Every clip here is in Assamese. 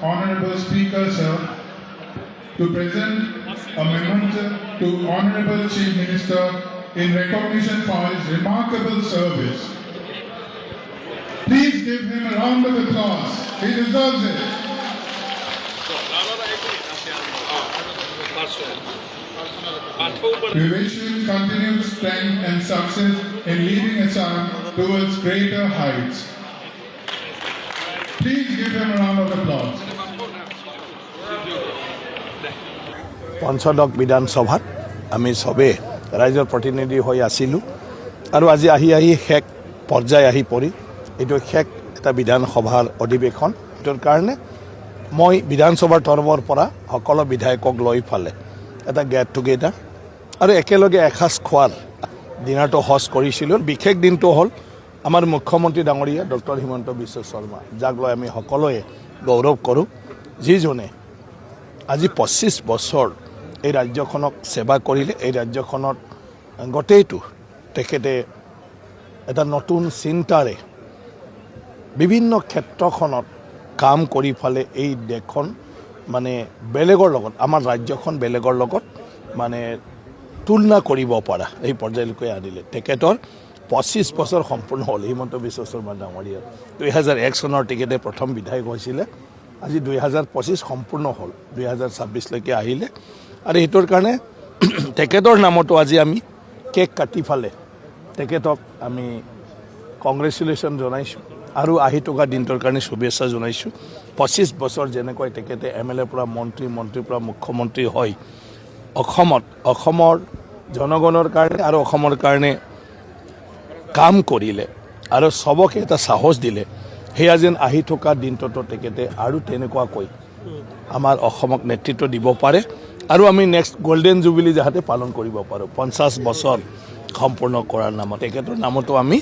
Honorable Speaker, sir, to present a memento to Honorable Chief Minister in recognition for his remarkable service. Please give him a round of applause. He deserves it. We wish him continued strength and success in leading Assam towards greater heights. Please give him a round of applause. পঞ্চদশ বিধানসভাত আমি সবে ৰাইজৰ প্ৰতিনিধি হৈ আছিলোঁ আৰু আজি আহি শেষ পৰ্যায় আহি পৰি এইটো শেষ এটা বিধানসভাৰ অধিৱেশন এইটোৰ কাৰণে মই বিধানসভাৰ তৰফৰ পৰা সকলো বিধায়কক লৈ ফালে এটা গেট টুগেডাৰ আৰু একেলগে এসাঁজ খোৱাৰ দিনাৰটো হজ কৰিছিলোঁ। বিশেষ দিনটো হ'ল আমাৰ মুখ্যমন্ত্ৰী ডাঙৰীয়া ডক্টৰ হিমন্ত বিশ্ব শৰ্মা, যাক লৈ আমি সকলোৱে গৌৰৱ কৰোঁ, যিজনে আজি 25 বছৰ এই ৰাজ্যখনক সেৱা কৰিলে। এই ৰাজ্যখনত গোটেইটো তেখেতে এটা নতুন চিন্তাৰে বিভিন্ন ক্ষেত্ৰখনত কাম কৰি ফালে এই দেশখন মানে বেলেগৰ লগত, আমাৰ ৰাজ্যখন বেলেগৰ লগত মানে তুলনা কৰিব পৰা এই পৰ্যায়লৈকে আনিলে। তেখেতৰ 25 বছৰ সম্পূৰ্ণ হ'ল হিমন্ত বিশ্ব শৰ্মা ডাঙৰীয়াৰ। 2001 চনৰ তেখেতে প্ৰথম বিধায়ক হৈছিলে, আজি 2025 সম্পূৰ্ণ হ'ল, 2026লৈকে আহিলে। আৰু সেইটোৰ কাৰণে তেখেতৰ নামতো আজি আমি কেক কাটি ফালে তেখেতক আমি কংগ্ৰেচুলেশ্যন জনাইছোঁ আৰু আহি থকা দিনটোৰ কাৰণে শুভেচ্ছা জনাইছোঁ। 25 বছৰ যেনেকৈ তেখেতে MLA পৰা মন্ত্ৰীৰ পৰা মুখ্যমন্ত্ৰী হৈ অসমৰ জনগণৰ কাৰণে আৰু অসমৰ কাৰণে কাম কৰিলে আৰু চবকে এটা সাহস দিলে। সেয়া যেন আহি থকা দিনটোতো তেখেতে আৰু তেনেকুৱাকৈ আমাৰ অসমক নেতৃত্ব দিব পাৰে আৰু আমি নেক্সট গোল্ডেন জুবিলি যাতে পালন কৰিব পাৰোঁ 50 বছৰ সম্পূৰ্ণ কৰাৰ নামত তেখেতৰ নামতো আমি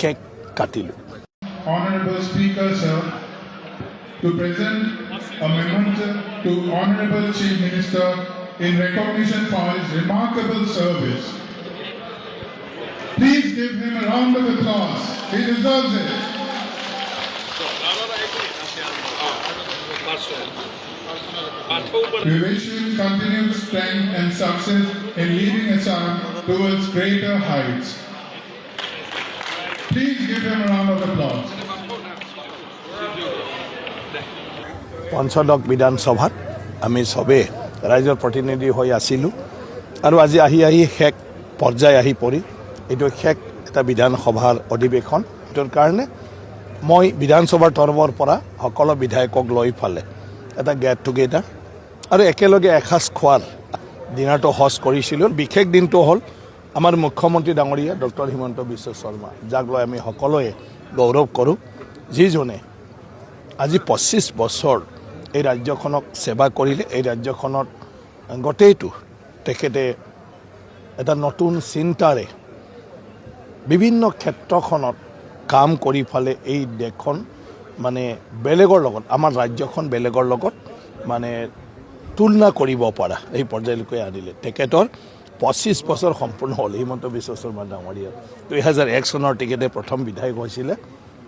কেক কাটিলোঁ। Honorable Speaker, sir, to present a memento to Honorable Chief Minister in recognition for his remarkable service. Please give him a round of applause. He deserves it. We wish him continued strength and success in leading Assam towards greater heights. Please give him a round of applause. পঞ্চদশ বিধানসভাত আমি সবে ৰাইজৰ প্ৰতিনিধি হৈ আছিলোঁ আৰু আজি আহি শেষ পৰ্যায় আহি পৰি এইটো শেষ এটা বিধানসভাৰ অধিৱেশন। এইটোৰ কাৰণে মই বিধানসভাৰ তৰফৰ পৰা সকলো বিধায়কক লৈ ফালে এটা গেট টুগেডাৰ আৰু একেলগে এসাঁজ খোৱাৰ দিনাৰটো হজ কৰিছিলোঁ। বিশেষ দিনটো হ'ল আমাৰ মুখ্যমন্ত্ৰী ডাঙৰীয়া ডক্টৰ হিমন্ত বিশ্ব শৰ্মা, যাক লৈ আমি সকলোৱে গৌৰৱ কৰোঁ, যিজনে আজি 25 বছৰ এই ৰাজ্যখনক সেৱা কৰিলে। এই ৰাজ্যখনত গোটেইটো তেখেতে এটা নতুন চিন্তাৰে বিভিন্ন ক্ষেত্ৰখনত কাম কৰি ফালে এই দেশখন মানে বেলেগৰ লগত, আমাৰ ৰাজ্যখন বেলেগৰ লগত মানে তুলনা কৰিব পৰা এই পৰ্যায়লৈকে আনিলে। তেখেতৰ 25 বছৰ সম্পূৰ্ণ হ'ল হিমন্ত বিশ্ব শৰ্মা ডাঙৰীয়াৰ। 2001 চনৰ তেখেতে প্ৰথম বিধায়ক হৈছিলে,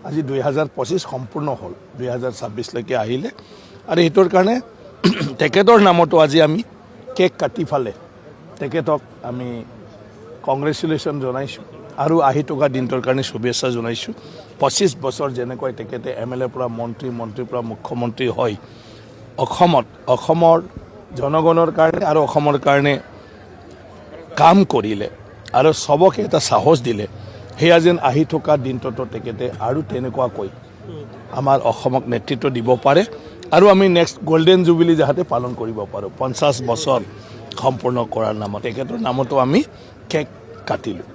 আজি 2025 সম্পূৰ্ণ হ'ল, 2026লৈকে আহিলে। আৰু সেইটোৰ কাৰণে তেখেতৰ নামতো আজি আমি কেক কাটি ফালে তেখেতক আমি কংগ্ৰেচুলেশ্যন জনাইছোঁ আৰু আহি থকা দিনটোৰ কাৰণে শুভেচ্ছা জনাইছোঁ। 25 বছৰ যেনেকৈ তেখেতে MLA পৰা মন্ত্ৰীৰ পৰা মুখ্যমন্ত্ৰী হৈ অসমৰ জনগণৰ কাৰণে আৰু অসমৰ কাৰণে কাম কৰিলে আৰু চবকে এটা সাহস দিলে। সেয়া যেন আহি থকা দিনটোতো তেখেতে আৰু তেনেকুৱাকৈ আমাৰ অসমক নেতৃত্ব দিব পাৰে আৰু আমি নেক্সট গোল্ডেন জুবিলি যাতে পালন কৰিব পাৰোঁ 50 বছৰ সম্পূৰ্ণ কৰাৰ নামত তেখেতৰ নামতো আমি কেক কাটিলোঁ।